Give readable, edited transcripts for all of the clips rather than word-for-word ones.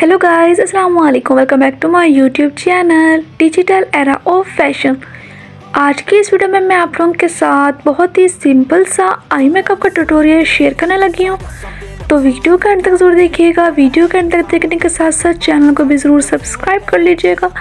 Hello guys, अस्सलाम वालेकुम। Welcome back to my YouTube channel digital era of fashion. आज की इस वीडियो में मैं आप लोगों के साथ बहुत ही सिंपल सा आई मेकअप का ट्यूटोरियल शेयर करने लगी हूँ। तो वीडियो के अंत तक ज़रूर देखिएगा। वीडियो के अंत तक देखने के साथ साथ चैनल को भी ज़रूर सब्सक्राइब कर लीजिएगा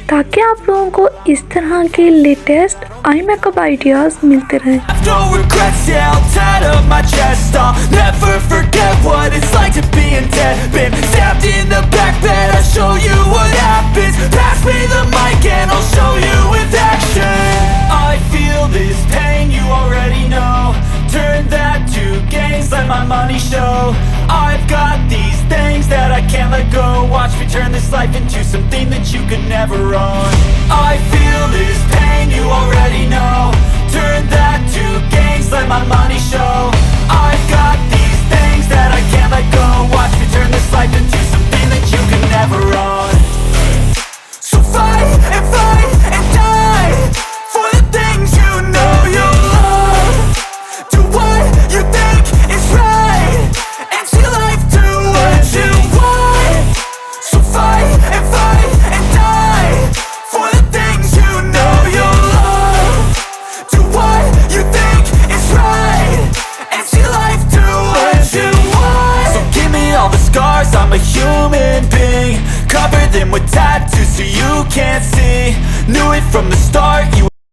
ताकि आप लोगों को इस तरह के लेटेस्ट आई मेकअप आइडियाज़ मिलते रहें। No regrets, yeah, I'll tattle my chest. I'll never forget what it's like to be in debt. Been stabbed in the back bed, I'll show you what happens. Pass me the mic and I'll show you with action. I feel this pain, you already know. Turn that to gains, let my money show. I've got these things that I can't let go. Watch me turn this life into something that you could never own. I feel this pain, you already know. Turn that to gains, let my money show. I've got these things that I can't let go. Watch me turn this life into something that you can never own. So fight and die for the things you know you love. Do what you think is right and see life do what you want. So fight and die for the things you know you love. Do what you think is right and see life do what you want. So give me all the scars, I'm a human being. Cover them with tattoos so you can't see. Knew it from the start, you